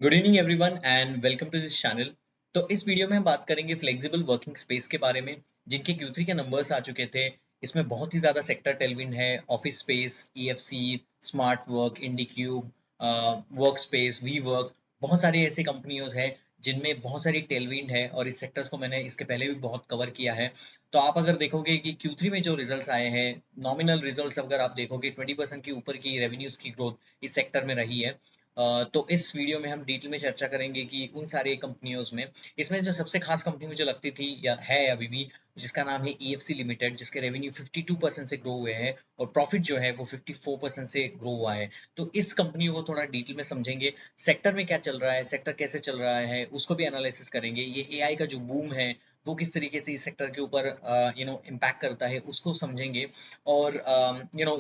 Good evening everyone and welcome to this channel. तो इस video में हम बात करेंगे फ्लेक्सिबल वर्किंग स्पेस के बारे में, जिनके Q3 के नंबर्स आ चुके थे। इसमें बहुत ही ज़्यादा सेक्टर टेलविंड है। Office space, EFC, smart work, Indiqube, work space, we work, बहुत सारी ऐसी कंपनियों हैं जिनमें बहुत सारी टेलविंड है और इस सेक्टर्स को मैंने इसके पहले भी बहुत कवर किया है। तो आप अगर देखोगे कि Q3 में जो रिजल्ट्स आए हैं, नॉमिनल रिजल्ट्स अगर आप देखोगे 20% के ऊपर की रेवेन्यूज की ग्रोथ इस सेक्टर में रही है। तो इस वीडियो में हम डिटेल में चर्चा करेंगे कि उन सारे कंपनियों में इसमें जो सबसे खास कंपनी मुझे लगती थी या है अभी भी, जिसका नाम है EFC लिमिटेड, जिसके रेवेन्यू 52% से ग्रो हुए हैं और प्रॉफिट जो है वो 54% से ग्रो हुआ है। तो इस कंपनी को थोड़ा डिटेल में समझेंगे। सेक्टर में क्या चल रहा है, सेक्टर कैसे चल रहा है, उसको भी एनालिसिस करेंगे। ये AI का जो बूम है वो किस तरीके से इस सेक्टर के ऊपर इम्पैक्ट करता है, उसको समझेंगे। और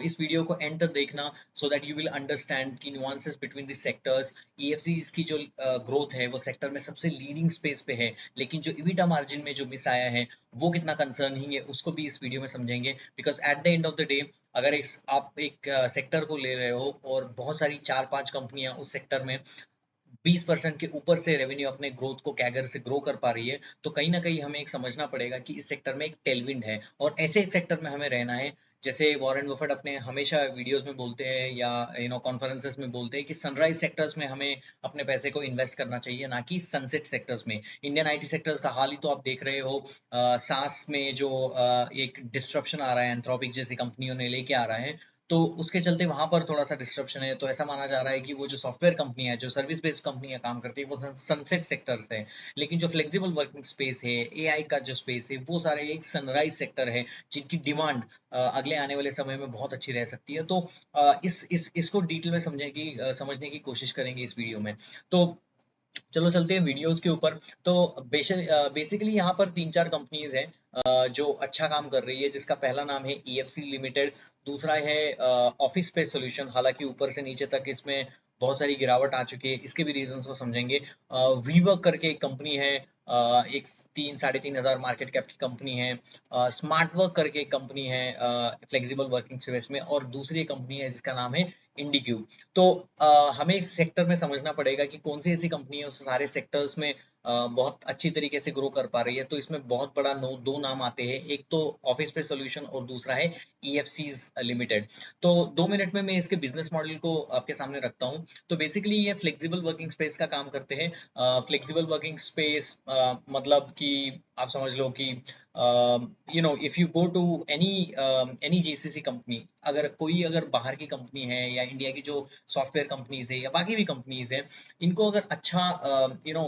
इस वीडियो को एंड तक देखना, so that you will understand की nuances between the sectors। EFCs की जो ग्रोथ है वो सेक्टर में सबसे लीडिंग स्पेस पे है, लेकिन जो EBITDA मार्जिन में जो मिस आया है वो कितना कंसर्निंग है उसको भी इस वीडियो में समझेंगे। Because at the end of the day, अगर आप एक सेक्टर को ले रहे हो और बहुत सारी 4-5 कंपनियां उस सेक्टर में 20% के ऊपर से रेवेन्यू अपने ग्रोथ को कैगर से ग्रो कर पा रही है, तो कहीं ना कहीं हमें एक समझना पड़ेगा कि इस सेक्टर में एक टेलविंड है और ऐसे एक सेक्टर में हमें रहना है। जैसे वॉरेन बफेट अपने हमेशा वीडियोस में बोलते हैं या कॉन्फ्रेंसेस में बोलते हैं कि सनराइज सेक्टर्स में हमें अपने पैसे को इन्वेस्ट करना चाहिए, ना कि सनसेट सेक्टर्स में। इंडियन IT सेक्टर्स का हाल ही तो आप देख रहे हो। सास में जो एक डिस्ट्रप्शन आ रहा है, एंथ्रोपिक जैसी कंपनियों ने लेके आ रहा है, तो उसके चलते वहां पर थोड़ा सा डिस्ट्रप्शन है। तो ऐसा माना जा रहा है कि वो जो सॉफ्टवेयर कंपनी है, जो सर्विस बेस्ड कंपनियां काम करती है, वो सनसेट सेक्टर है। लेकिन जो फ्लेक्सिबल वर्किंग स्पेस है, AI का जो स्पेस है, वो सारे एक सनराइज सेक्टर है, जिनकी डिमांड अगले आने वाले समय में बहुत अच्छी रह सकती है। तो इसको डिटेल में समझने की कोशिश करेंगे इस वीडियो में। तो चलो चलते हैं वीडियोस के ऊपर। तो बेसिकली यहाँ पर 3-4 कंपनीज हैं जो अच्छा काम कर रही है, जिसका पहला नाम है EFC लिमिटेड। दूसरा है ऑफिस स्पेस सॉल्यूशन। हालांकि ऊपर से नीचे तक इसमें बहुत सारी गिरावट आ चुकी है, इसके भी रीजंस को समझेंगे। वीवर्क करके एक कंपनी है, एक 3-3.5 हजार मार्केट कैप की कंपनी है। स्मार्ट वर्क करके एक कंपनी है फ्लेक्सिबल वर्किंग स्पेस में, और दूसरी एक कंपनी है जिसका नाम है इंडिक्यूब। तो हमें एक सेक्टर में समझना पड़ेगा कि कौन सी ऐसी कंपनी है उस सारे सेक्टर्स में बहुत अच्छी तरीके से ग्रो कर पा रही है। तो इसमें बहुत बड़ा दो नाम आते हैं, एक तो ऑफिस पे सॉल्यूशन और दूसरा है EFCs लिमिटेड। तो 2 मिनट में मैं इसके बिजनेस मॉडल को आपके सामने रखता हूँ। तो बेसिकली ये फ्लेक्सिबल वर्किंग स्पेस का काम करते हैं। फ्लेक्सिबल वर्किंग स्पेस मतलब कि आप समझ लो कि if you go to any any GCC company, अगर बाहर की कंपनी है या इंडिया की जो सॉफ्टवेयर कंपनीज है या बाकी भी कंपनीज है, इनको अगर अच्छा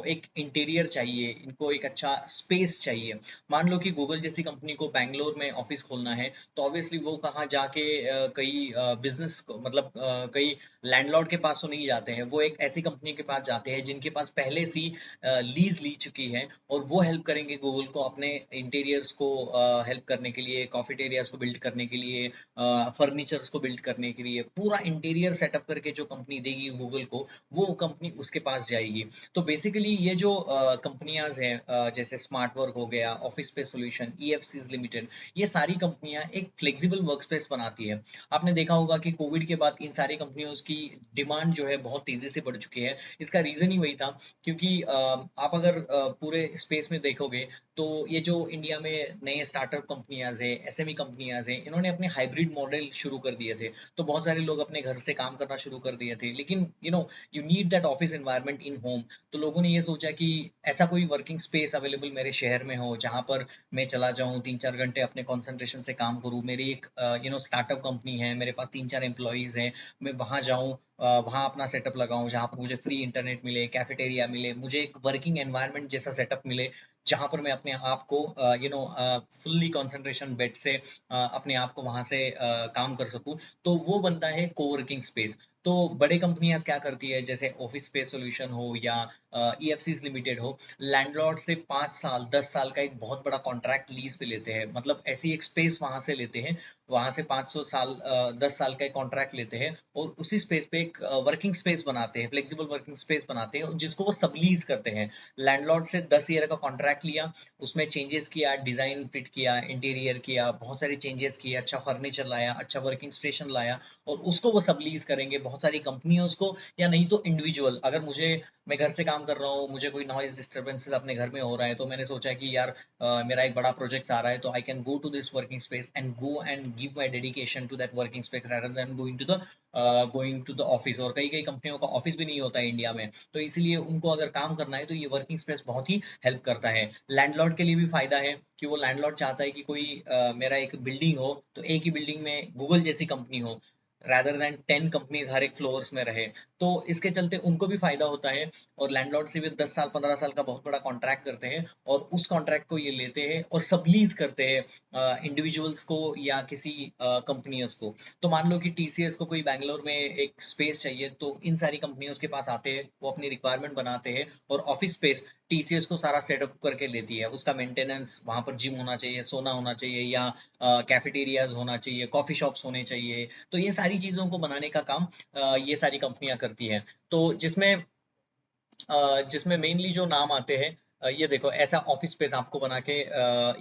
एक इंटीरियर चाहिए, इनको एक अच्छा स्पेस चाहिए। मान लो कि गूगल जैसी कंपनी को बैंगलोर में ऑफिस खोलना है, तो ऑब्वियसली वो कहाँ जाके कई बिजनेस मतलब कई लैंडलॉर्ड के पास तो नहीं जाते हैं, वो एक ऐसी कंपनी के पास जाते हैं जिनके पास पहले से लीज ली चुकी है, और वो हेल्प करेंगे गूगल को अपने इंटीरियर्स को हेल्प करने के लिए, कॉफेटेरियाज को बिल्ड करने के लिए, फर्नीचर्स को बिल्ड करने के लिए। पूरा इंटीरियर सेटअप करके जो कंपनी देगी गूगल को, वो कंपनी उसके पास जाएगी। तो बेसिकली ये जो कंपनियां हैं, जैसे स्मार्ट वर्क हो गया, office space solution, EFCs limited, ये सारी कंपनियां एक फ्लेक्सिबल वर्क स्पेस बनाती है। आपने देखा होगा कि कोविड के बाद इन सारी कंपनियों की डिमांड जो है बहुत तेजी से बढ़ चुकी है। इसका रीजन ही वही था, क्योंकि आप अगर पूरे स्पेस में देखोगे, तो ये जो इंडिया में नए स्टार्टअप कंपनियां हैं, SME कंपनियां हैं, इन्होंने अपने हाइब्रिड मॉडल शुरू कर दिए थे। तो बहुत सारे लोग अपने घर से काम करना शुरू कर दिए थे, लेकिन you need that office environment in home. तो लोगों ने ये सोचा कि ऐसा कोई वर्किंग स्पेस अवेलेबल मेरे शहर में हो, जहां पर मैं चला जाऊं, 3-4 घंटे अपने कंसंट्रेशन से काम करूं। मेरी एक स्टार्टअप कंपनी है, मेरे पास 3-4 एम्प्लॉइज हैं, मैं वहां जाऊं, वहां अपना सेटअप लगाऊं, जहां पर मुझे फ्री इंटरनेट मिले, कैफेटेरिया मिले, मुझे एक वर्किंग एनवायरनमेंट जैसा सेटअप मिले, जहां पर मैं अपने आप को फुल्ली कंसंट्रेशन बेड से अपने आप को वहां से काम कर सकूं। तो वो बनता है कोवर्किंग स्पेस। तो बड़े कंपनियां क्या करती है, जैसे ऑफिस स्पेस सॉल्यूशन हो या EFCs लिमिटेड हो, लैंडलॉर्ड से 5 साल 10 साल का एक बहुत बड़ा कॉन्ट्रैक्ट लीज पे लेते हैं। मतलब ऐसी एक स्पेस वहां से लेते हैं, वहां से 500 साल 10 साल का एक कॉन्ट्रैक्ट लेते हैं, और उसी स्पेस पे एक वर्किंग स्पेस बनाते हैं, फ्लेक्सिबल वर्किंग स्पेस बनाते हैं, जिसको वो सबलीज करते हैं। लैंडलॉर्ड से 10 ईयर का कॉन्ट्रैक्ट लिया, उसमें चेंजेस किया, डिजाइन फिट किया, इंटीरियर किया, बहुत सारे चेंजेस किए, अच्छा फर्नीचर लाया, अच्छा वर्किंग स्टेशन लाया, और उसको वो सबलीज करेंगे बहुत सारी कंपनियों को, या नहीं तो इंडिविजुअल। अगर मुझे मैं घर से काम कर रहा हूँ, मुझे कोई नॉइज़ डिस्टर्बेंसेस अपने घर में हो रहा है, तो मैंने सोचा कि यार मेरा एक बड़ा प्रोजेक्ट आ रहा है, तो I can go to this working space and go and give my dedication to that working space rather than going to the office. और कई-कई कंपनियों का ऑफिस भी नहीं होता है इंडिया में, तो इसीलिए उनको अगर काम करना है, तो ये वर्किंग स्पेस बहुत ही हेल्प करता है। लैंडलॉर्ड के लिए भी फ़ायदा है कि वो लैंडलॉर्ड चाहता है कि कोई मेरा एक बिल्डिंग हो, तो एक ही बिल्डिंग में गूगल जैसी कंपनी हो, रादर दैन 10 कंपनीज़ हर एक फ्लोर्स में रहे। तो इसके चलते उनको भी फ़ायदा होता है और लैंडलॉर्ड से भी 10 साल, 15 साल का बहुत बड़ा कॉन्ट्रैक्ट करते हैं और उस कॉन्ट्रैक्ट को ये लेते हैं और सबलीज़ करते हैं इंडिविजुअल्स को या किसी कंपनियों को। तो मान लो कि टीसीएस को कोई बैंगलोर में एक स्पेस चाहिए, तो इन सारी कंपनियों के पास आते हैं, वो अपनी रिक्वायरमेंट बनाते हैं और ऑफिस स्पेस टीसीएस को सारा सेटअप करके देती है। उसका मेंटेनेंस, वहाँ पर जिम होना चाहिए, सोना होना चाहिए या कैफेटेरियाज होना चाहिए, कॉफी शॉप्स होने चाहिए। तो ये सारी चीज़ों को बनाने का काम ये सारी कंपनियां करती हैं। तो जिसमें मेनली जो नाम आते हैं, ये देखो ऐसा ऑफिस स्पेस आपको बना के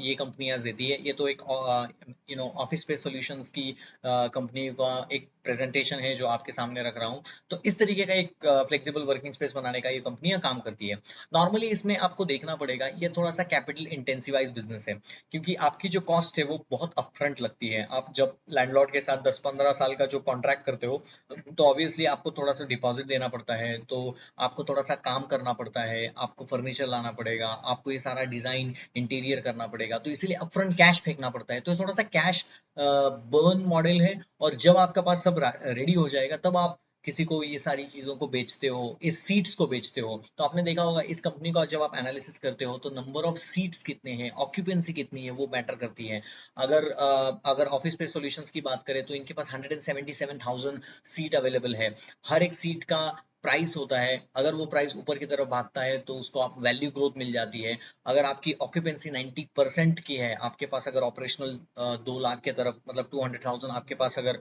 ये कंपनियां देती है। ये तो एक ऑफिस स्पेस सॉल्यूशंस की कंपनी का एक प्रेजेंटेशन है जो आपके सामने रख रहा हूँ। तो इस तरीके का एक फ्लेक्सिबल वर्किंग स्पेस बनाने का ये कंपनियां काम करती है। नॉर्मली इसमें आपको देखना पड़ेगा, ये थोड़ा सा कैपिटल इंटेंसिवाइज बिजनेस है, क्योंकि आपकी जो कॉस्ट है वो बहुत अपफ्रंट लगती है। आप जब लैंडलॉर्ड के साथ 10-15 साल का जो कॉन्ट्रैक्ट करते हो, तो ऑब्वियसली आपको थोड़ा सा डिपॉजिट देना पड़ता है, तो आपको थोड़ा-सा काम करना पड़ता है, आपको फर्नीचर लाना पड़ेगा, आपको ये सारा डिज़ाइन, इंटीरियर करना पड़ेगा, तो इसीलिए अपफ्रंट कैश फेंकना पड़ता है। तो थोड़ा-सा कैश बर्न मॉडल है और जब आपके पास सब रेडी हो जाएगा, तब आप किसी को ये सारी चीज़ों को बेचते हो, इस सीट्स को बेचते हो। तो आपने देखा होगा इस कंपनी का जब आप एनालिसिस करते हो, तो नंबर ऑफ सीट्स कितने हैं, ऑक्यूपेंसी कितनी है, वो मैटर करती है। अगर ऑफिस स्पेस सॉल्यूशंस की बात करें, तो इनके पास 177,000 सीट अवेलेबल है। हर एक सीट का प्राइस होता है, अगर वो प्राइस ऊपर की तरफ भागता है तो उसको आप वैल्यू ग्रोथ मिल जाती है। अगर आपकी ऑक्यूपेंसी 90% की है, आपके पास अगर ऑपरेशनल 2 लाख के तरफ मतलब 200,000 आपके पास अगर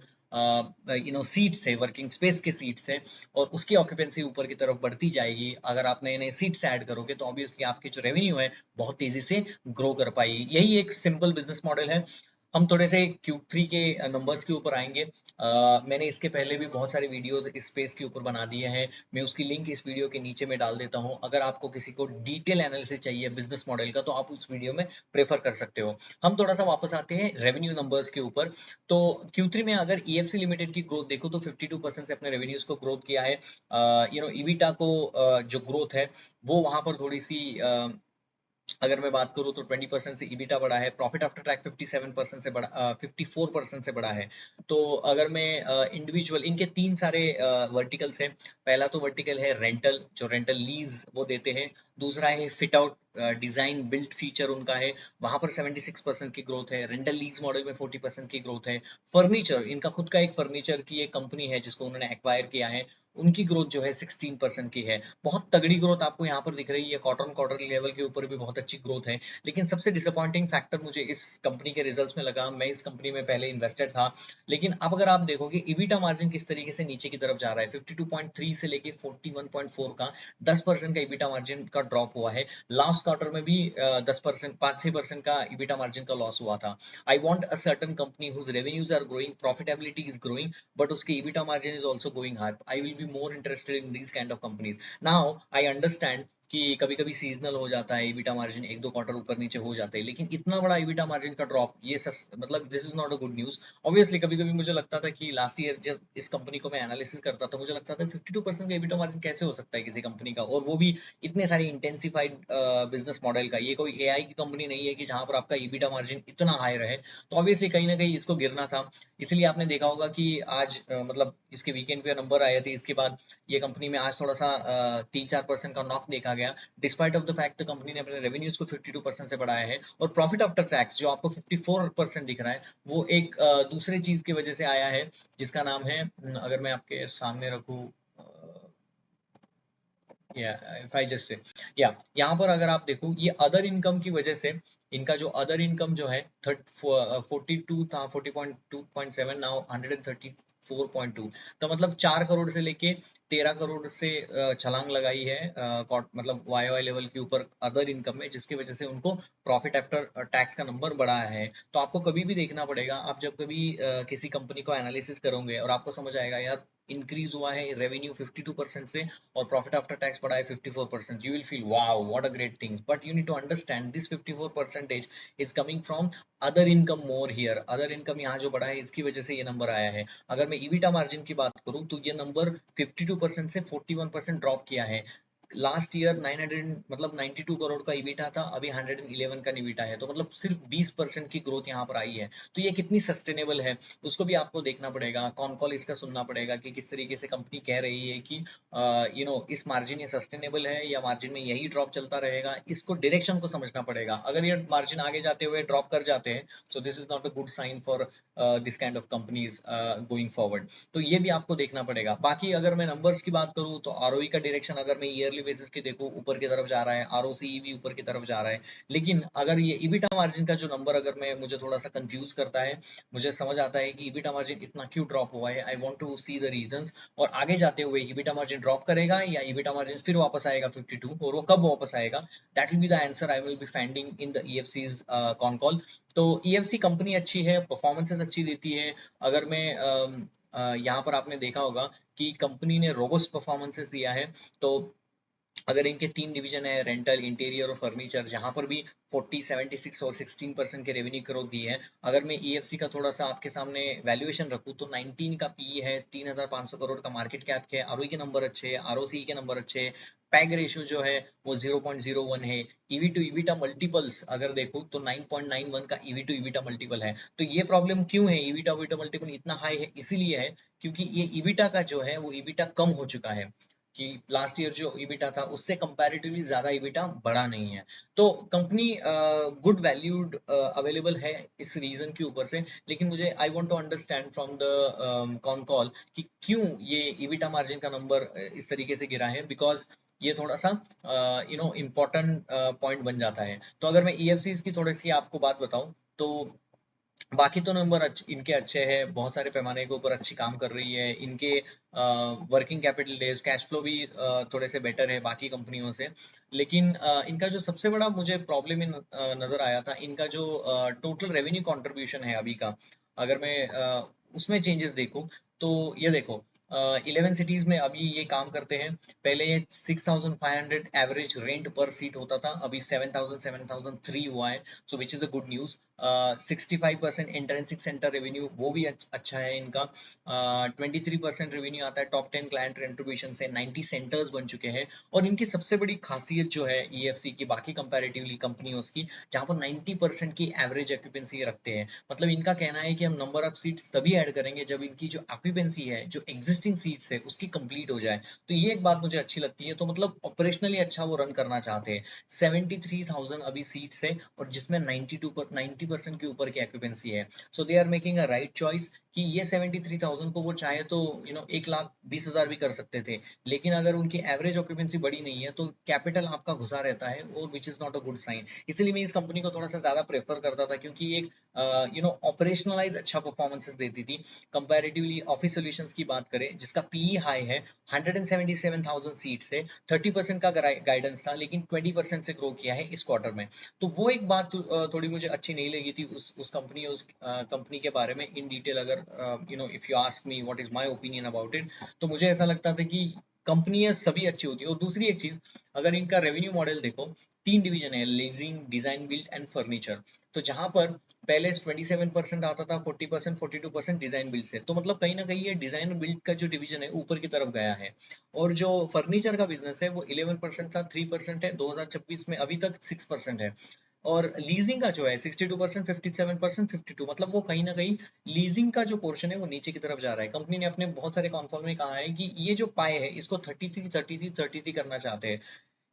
सीट्स है, वर्किंग स्पेस के सीट्स है और उसकी ऑक्यूपेंसी ऊपर की तरफ बढ़ती जाएगी, अगर आप नए नए सीट्स ऐड करोगे, तो ऑब्वियसली आपकी जो रेवेन्यू है बहुत तेजी से ग्रो कर पाएगी। यही एक सिंपल बिजनेस मॉडल है। हम थोड़े से Q3 के नंबर्स के ऊपर आएंगे। मैंने इसके पहले भी बहुत सारे वीडियोस इस स्पेस के ऊपर बना दिए हैं, मैं उसकी लिंक इस वीडियो के नीचे में डाल देता हूं। अगर आपको किसी को डिटेल एनालिसिस चाहिए बिजनेस मॉडल का, तो आप उस वीडियो में प्रेफर कर सकते हो। हम थोड़ा सा वापस आते हैं रेवेन्यू नंबर्स के ऊपर। तो Q3 में अगर EFC लिमिटेड की ग्रोथ देखो, तो 52% से अपने रेवेन्यूज को ग्रोथ किया है। ईबिटा को जो ग्रोथ है वो वहां पर थोड़ी सी अगर मैं बात करूँ तो 20% से ईबिटा बढ़ा है, प्रॉफिट आफ्टर टैक्स 57% से बढ़ा, 54% से बढ़ा है। तो अगर मैं इंडिविजुअल इनके तीन सारे वर्टिकल्स हैं। पहला तो वर्टिकल है रेंटल, जो रेंटल लीज वो देते हैं। दूसरा है fit out, design built feature उनका है, वहां पर 76% की ग्रोथ है। रेंटल लीज मॉडल में 40% की ग्रोथ है। फर्नीचर, इनका खुद का एक फर्नीचर की एक कंपनी है जिसको उन्होंने एक्वायर किया है, उनकी ग्रोथ जो है 16% की है। बहुत तगड़ी ग्रोथ आपको यहाँ पर दिख रही है, क्वार्टर ऑन क्वार्टर लेवल के ऊपर भी बहुत अच्छी ग्रोथ है। लेकिन सबसे डिसअपॉइंटिंग फैक्टर मुझे इस कंपनी के रिजल्ट्स में लगा, मैं इस कंपनी में पहले इन्वेस्टेड था, लेकिन अब अगर आप देखोगे ईबिटा मार्जिन किस तरीके से नीचे की तरफ जा रहा है, 52.3 से लेके 41.4 का 10% का ईबिटा मार्जिन का ड्रॉप हुआ है। लास्ट क्वार्टर में भी 10%, 5-6% का ईबिटा मार्जिन का लॉस हुआ था। I want a certain company whose revenues are growing, profitability is growing, but उसके EBITDA margin is also going high. I will be more interested in these kind of companies. Now I understand कि कभी कभी seasonal हो जाता है, EBITDA margin एक दो quarter ऊपर नीचे हो जाते हैं, लेकिन इतना बड़ा ईबिटा मार्जिन का ड्रॉप, ये मतलब this is not a good news. Obviously कभी कभी मुझे लगता था कि लास्ट ईयर जब इस कंपनी को मैं एनालिसिस करता था, मुझे लगता था 52% का ईबिटा मार्जिन कैसे हो सकता है किसी कंपनी का, और वो भी इतने सारे इंटेंसिफाइड बिजनेस मॉडल का। ये कोई एआई की कंपनी नहीं है कि जहां पर आपका ईबिटा मार्जिन इतना हाई रहे। तो ऑब्वियसली कहीं ना कहीं इसको गिरना था। इसलिए आपने देखा होगा कि आज मतलब इसके वीकेंड पे नंबर आए थे, इसके बाद ये कंपनी में आज थोड़ा सा 3-4% का नॉक देखा गया, despite of the fact company ने अपने रेवेन्यूज को 52% से बढ़ाया है। और प्रॉफिट आफ्टर टैक्स जो आपको 54% दिख रहा है, वो एक दूसरे चीज की वजह से आया है, जिसका नाम है अगर मैं आपके सामने रखूं, या इफ आई जस्ट से, या यहाँ पर अगर आप देखो, ये अदर इनकम की वजह से इनका जो अदर इनकम जो है 42 था, 40.2.7, नाउ 134.2। तो मतलब 4 करोड़ से लेके 13 करोड़ से छलांग लगाई है मतलब वाई लेवल के ऊपर अदर इनकम में, जिसकी वजह से उनको प्रॉफिट आफ्टर टैक्स का नंबर बढ़ा है। तो आपको कभी भी देखना पड़ेगा, आप जब कभी किसी कंपनी को एनालिसिस करोगे और आपको समझ आएगा यार इंक्रीज हुआ है रेवेन्यू 52% से और प्रॉफिट आफ्टर टैक्स बढ़ा है 54%, you will feel wow what a great things, but you need to understand this 54% is coming from other income more here. Other income यहाँ जो बढ़ा है इसकी वजह से ये नंबर आया है। अगर मैं ईबिटा मार्जिन की बात करूँ तो ये नंबर 52% से 41% ड्रॉप किया है। लास्ट ईयर 900 मतलब 92 करोड़ का ईबिटा था, अभी 111 का ईबिटा है, तो मतलब सिर्फ 20% की ग्रोथ यहाँ पर आई है। तो ये कितनी सस्टेनेबल है उसको भी आपको देखना पड़ेगा, कॉन कॉल इसका सुनना पड़ेगा कि किस तरीके से कंपनी कह रही है कि इस मार्जिन ये सस्टेनेबल है या मार्जिन में यही ड्रॉप चलता रहेगा, इसको डायरेक्शन को समझना पड़ेगा। अगर ये मार्जिन आगे जाते हुए ड्रॉप कर जाते हैं so this is not a good sign for this kind of companies going forward. तो ये भी आपको देखना पड़ेगा। बाकी अगर मैं नंबर्स की बात करूँ तो आरओई का डायरेक्शन अगर मैं ईयरली बेसिस की देखूँ ऊपर की तरफ जा रहा है, आरओसीई भी ऊपर की तरफ जा रहा है। लेकिन अगर ये ईबिटा मार्जिन का जो नंबर अगर मैं मुझे थोड़ा सा कंफ्यूज करता है, मुझे समझ आता है कि ईबिटा मार्जिन इतना क्यों ड्रॉप हुआ है, I want to see the reasons. और आगे जाते हुए ईबिटा मार्जिन ड्रॉप करेगा या ईबिटा मार्जिन फिर वापस आएगा 52, और वो कब वापस आएगा, that will be the answer I will be finding in the EFC's con call. तो ईएफसी कंपनी अच्छी है, परफॉर्मेंसेस अच्छी देती है। अगर मैं यहाँ पर आपने देखा होगा कि कंपनी ने रोबस्ट परफॉर्मेंसेस दिया है। तो अगर इनके 3 डिवीजन है, रेंटल, इंटीरियर और फर्नीचर, जहां पर भी 40, 76 और 16% के रेवेन्यू ग्रोथ दी है। अगर मैं ईएफसी का थोड़ा सा आपके सामने वैल्यूएशन रखूं तो 19 का पीई है, 3,500 करोड़ का मार्केट कैप है, आरओई के नंबर अच्छे हैं, आरओसी के नंबर अच्छे हैं, पैग रेशियो जो है वो 0.01 है। ईवी टू ईबिटा मल्टीपल्स अगर देखूं तो 9.91 का ईवी टू ईबिटा मल्टीपल है। तो ये प्रॉब्लम क्यों है, ईबिटा ईबिटा मल्टीपल इतना हाई है, इसीलिए है क्योंकि ये ईबिटा का जो है वो ईबिटा कम हो चुका है कि लास्ट ईयर जो ईबिटा था उससे कंपैरेटिवली ज्यादा ईबिटा बढ़ा नहीं है। तो कंपनी गुड वैल्यूड अवेलेबल है इस रीजन के ऊपर से। लेकिन मुझे I want to understand from the con call कि क्यों ये ईबिटा मार्जिन का नंबर इस तरीके से गिरा है, बिकॉज ये थोड़ा सा इम्पोर्टेंट पॉइंट बन जाता है। तो अगर मैं ईएफसीज की थोड़ी सी आपको बात बताऊं तो बाकी तो नंबर इनके अच्छे हैं, बहुत सारे पैमाने के ऊपर अच्छी काम कर रही है। इनके working capital days, cash flow भी थोड़े से बेटर है बाकी कंपनियों से। लेकिन इनका जो सबसे बड़ा मुझे प्रॉब्लम नजर आया था, इनका जो टोटल रेवेन्यू कंट्रीब्यूशन है अभी का, अगर मैं उसमें चेंजेस देखूं तो ये देखो 11 सिटीज में अभी ये काम करते हैं। पहले ये 6,500 एवरेज रेंट पर सीट होता था, अभी 7,000 7,003 हुआ है, so which is a good news. 65% intrinsic center revenue वो भी अच्छा है इनका। 23% रेवेन्यू आता है टॉप 10 क्लाइंट कंट्रीब्यूशन से, 90 सेंटर्स बन चुके हैं। और इनकी सबसे बड़ी खासियत जो है ईएफसी की बाकी कंपैरेटिवली कंपनियों की, जहां पर 90% की एवरेज ऑक्यूपेंसी रखते हैं। मतलब इनका कहना है कि हम नंबर ऑफ सीट्स तभी ऐड करेंगे जब इनकी जो ऑक्यूपेंसी है, जो एग्जिस्टिंग सीट्स है उसकी कंप्लीट हो जाए। तो ये एक बात मुझे अच्छी लगती है। तो मतलब ऑपरेशनली अच्छा वो रन करना चाहते हैं। 73,000 अभी सीट्स है और जिसमें 90% के ऊपर की ऑक्यूपेंसी है। So they are making a right choice कि ये 73,000 को वो चाहे तो 1,20,000 भी कर सकते थे। लेकिन अगर उनकी एवरेज ऑक्यूपेंसी बड़ी नहीं है तो कैपिटल आपका घुसा रहता है, और which is not a good sign. इसलिए मैं इस कंपनी को थोड़ा सा ज्यादा प्रेफर करता था, क्योंकि एक ऑपरेशनलाइज अच्छा परफॉर्मेंसेस देती थी। कंपैरेटिवली ऑफिस सॉल्यूशंस की बात करें जिसका पीई हाई है, 177,000 सीट से 30% का गाइडेंस था, लेकिन 20% से ग्रो किया है इस क्वार्टर में। तो वो एक बात थोड़ी मुझे अच्छी नहीं लगी थी उस कंपनी के बारे में इन डिटेल। अगर if you ask me what is my opinion about it, तो मुझे ऐसा लगता था कि कंपनियां सभी अच्छी होती है। और दूसरी एक चीज, अगर इनका रेवेन्यू मॉडल देखो, 3 डिवीजन है, leasing, design build and furniture. तो जहां पर पहले 27% आता था, 40%, 42% डिजाइन बिल्ड से, तो मतलब कहीं ना कहीं ये डिजाइन बिल्ड का जो डिवीजन है ऊपर की तरफ गया है। और जो फर्नीचर का बिजनेस है वो 11% था, 3% है 2026 में, अभी तक 6% है। और लीजिंग का जो है 62%, 57%, 52, मतलब वो कहीं ना कहीं लीजिंग का जो पोर्शन है वो नीचे की तरफ जा रहा है। कंपनी ने अपने बहुत सारे कॉन्फॉर्म में कहा है कि ये जो पाए है इसको 33 करना चाहते हैं।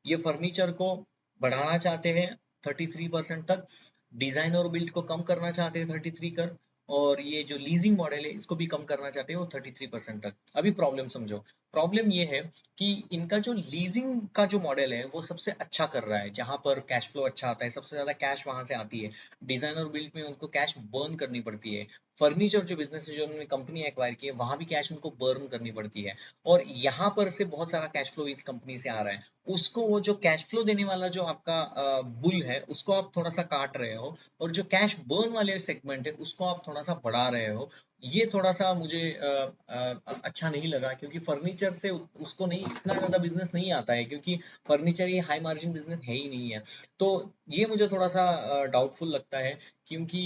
ये फर्नीचर को बढ़ाना चाहते हैं 33% तक, डिजाइन और बिल्ड को कम करना चाहते हैं 33 कर, और ये जो लीजिंग मॉडल है इसको भी कम करना चाहते हैं वो 33% तक। अभी प्रॉब्लम समझो, प्रॉब्लम ये है कि इनका जो लीजिंग का जो मॉडल है वो सबसे अच्छा कर रहा है, जहां पर कैश फ्लो अच्छा आता है, सबसे ज्यादा कैश वहां से आती है। डिजाइन और बिल्ड में उनको कैश बर्न करनी पड़ती है। फर्नीचर जो बिजनेस है जो उन्होंने कंपनी एक्वायर की है वहां भी कैश उनको बर्न करनी पड़ती है, और यहाँ पर से बहुत सारा कैश फ्लो इस कंपनी से आ रहा है। उसको वो जो कैश फ्लो देने वाला जो आपका बुल है उसको आप थोड़ा सा काट रहे हो, और जो कैश बर्न वाले सेगमेंट है उसको आप थोड़ा सा बढ़ा रहे हो। ये थोड़ा सा मुझे अच्छा नहीं लगा, क्योंकि फर्नीचर से उसको नहीं इतना ज्यादा बिजनेस नहीं आता है, क्योंकि फर्नीचर ये हाई मार्जिन बिजनेस है ही नहीं है। तो ये मुझे थोड़ा सा डाउटफुल लगता है, क्योंकि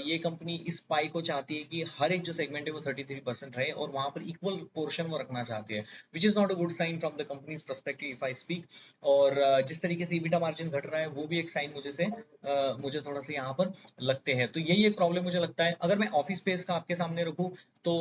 ये कंपनी इस पाई को चाहती है कि हर एक जो सेगमेंट है वो 33% रहे, और वहां पर इक्वल पोर्शन वो रखना चाहती है, which is not a good sign from the company's perspective if I speak. और जिस तरीके से ईबिटा मार्जिन घट रहा है वो भी एक साइन मुझे थोड़ा सा यहाँ पर लगते हैं। तो यही एक प्रॉब्लम मुझे लगता है। अगर मैं ऑफिस स्पेस का आपके सामने रखूँ तो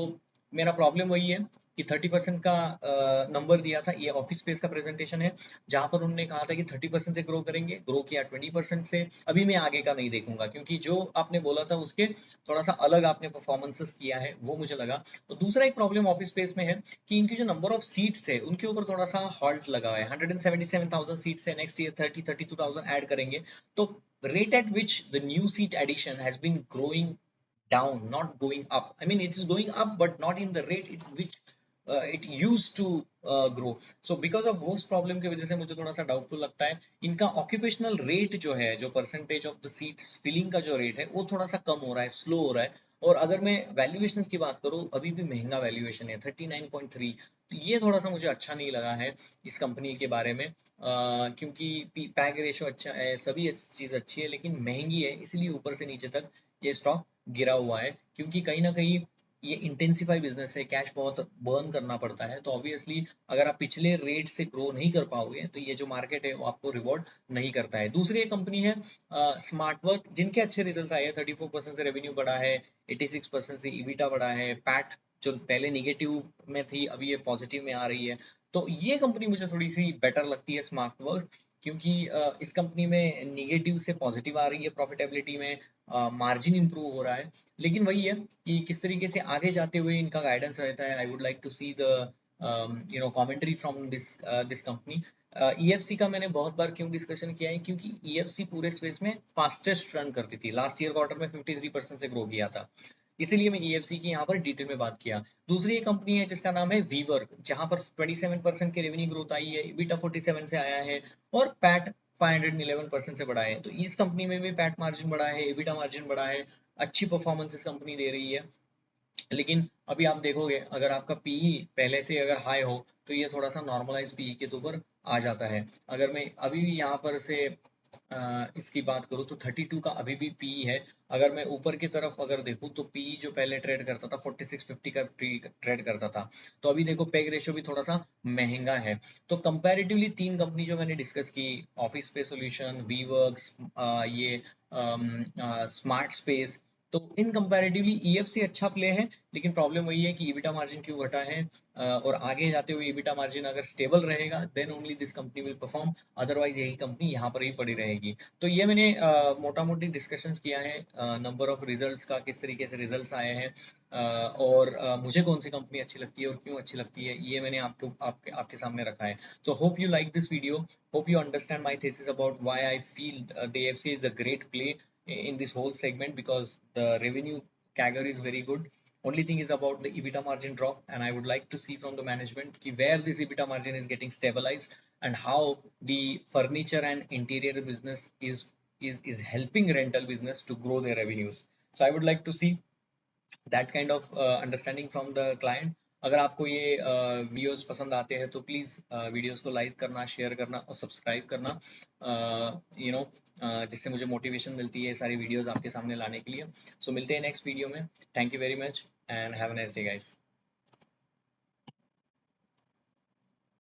मेरा प्रॉब्लम वही है कि 30% का नंबर दिया था, ये ऑफिस स्पेस का प्रेजेंटेशन है, जहां पर उन्होंने कहा था कि 30% से ग्रो करेंगे, ग्रो किया 20% से। अभी मैं आगे का नहीं देखूंगा, क्योंकि जो आपने बोला था उसके थोड़ा सा अलग आपने परफॉर्मेंसेस किया है, वो मुझे लगा। तो दूसरा एक प्रॉब्लम ऑफिस स्पेस में है कि इनकी जो नंबर ऑफ सीट्स है उनके ऊपर थोड़ा सा हॉल्ट लगा है। 177,000 सीट्स है, नेक्स्ट ईयर 32,000 ऐड करेंगे। तो rate at which the new seat addition has been growing down, not going up. I mean, it is going up, but not in the rate it which it used to grow. So because of those problem की वजह से मुझे थोड़ा सा doubtful लगता है। इनका occupational rate जो है, जो percentage of the seats filling का जो रेट है वो थोड़ा सा कम हो रहा है, स्लो हो रहा है। और अगर मैं वैल्यूएशन की बात करूं, अभी भी महंगा वैल्यूएशन है 39.3। तो ये थोड़ा सा मुझे अच्छा नहीं लगा है इस कंपनी के बारे में, क्योंकि पैग रेशो अच्छा है, सभी चीज़ अच्छी है, लेकिन महंगी है, इसलिए ऊपर से नीचे तक ये स्टॉक गिरा हुआ है। क्योंकि कहीं ना कहीं ये इंटेंसिफाई बिजनेस है, कैश बहुत बर्न करना पड़ता है, तो ऑब्वियसली अगर आप पिछले रेट से ग्रो नहीं कर पाओगे तो ये जो मार्केट है वो आपको रिवॉर्ड नहीं करता है। दूसरी एक कंपनी है स्मार्ट वर्क, जिनके अच्छे रिजल्ट आए हैं। 34% से रेवेन्यू बढ़ा है, 86% से ईबिटा बढ़ा है, पैट जो पहले निगेटिव में थी अभी ये पॉजिटिव में आ रही है। तो ये कंपनी मुझे थोड़ी सी बेटर लगती है, स्मार्ट वर्क, क्योंकि इस कंपनी में निगेटिव से पॉजिटिव आ रही है प्रॉफिटेबिलिटी में, मार्जिन इंप्रूव हो रहा है। लेकिन वही है कि किस तरीके से आगे जाते हुए इनका गाइडेंस रहता है। I would like to see the commentary from this company. EFC का मैंने बहुत बार क्यों डिस्कशन किया है, क्योंकि ईएफसी पूरे स्पेस में फास्टेस्ट रन करती थी, लास्ट ईयर क्वार्टर में 53% से ग्रो किया था, इसीलिए मैं ईएफसी की यहाँ पर डिटेल में बात किया। दूसरी एक कंपनी है जिसका नाम है वीवर्क, जहां पर 27% की रेवेन्यू ग्रोथ आई है, बीटा 47 से आया है, और पैट 511% से बढ़ा है। तो इस कंपनी में भी पैट मार्जिन बढ़ा है, एबिटा मार्जिन बढ़ा है, अच्छी परफॉर्मेंस इस कंपनी दे रही है। लेकिन अभी आप देखोगे, अगर आपका पीई पहले से अगर हाई हो तो ये थोड़ा सा नॉर्मलाइज पीई के ऊपर आ जाता है। अगर मैं अभी भी यहाँ पर से इसकी बात करूँ तो 32 का अभी भी पीई है। अगर मैं ऊपर की तरफ अगर देखूँ तो पीई जो पहले ट्रेड करता था 4650 का ट्रेड करता था, तो अभी देखो पेग रेशियो भी थोड़ा सा महंगा है। तो कंपैरेटिवली तीन कंपनी जो मैंने डिस्कस की, ऑफिस स्पेस सॉल्यूशन, वीवर्क्स, ये स्मार्ट स्पेस, तो इन कंपैरेटिवली ईएफसी अच्छा प्ले है। लेकिन प्रॉब्लम वही है कि ईबिटा मार्जिन क्यों घटा है, और आगे जाते हुए ईबिटा मार्जिन अगर स्टेबल रहेगा then only this company will perform, otherwise यही कंपनी यहाँ पर ही पड़ी रहेगी। तो ये मैंने मोटा मोटी डिस्कशंस किया है नंबर ऑफ रिजल्ट्स का, किस तरीके से रिजल्ट्स आए हैं, और मुझे कौन सी कंपनी अच्छी लगती है और क्यों अच्छी लगती है, ये मैंने आपके सामने रखा है। So hope you like this video, hope you understand my thesis about why I feel the AFC is a great play in this whole segment, because the revenue CAGR is very good. Only thing is about the EBITDA margin drop, and I would like to see from the management where this EBITDA margin is getting stabilized, and how the furniture and interior business is helping rental business to grow their revenues. So I would like to see that kind of understanding from the client. अगर आपको ये videos पसंद आते हैं तो please videos को like करना, share करना और सब्सक्राइब करना, जिससे मुझे मोटिवेशन मिलती है सारी वीडियोस आपके सामने लाने के लिए। सो मिलते हैं नेक्स्ट वीडियो में। Thank you very much and have a nice day guys.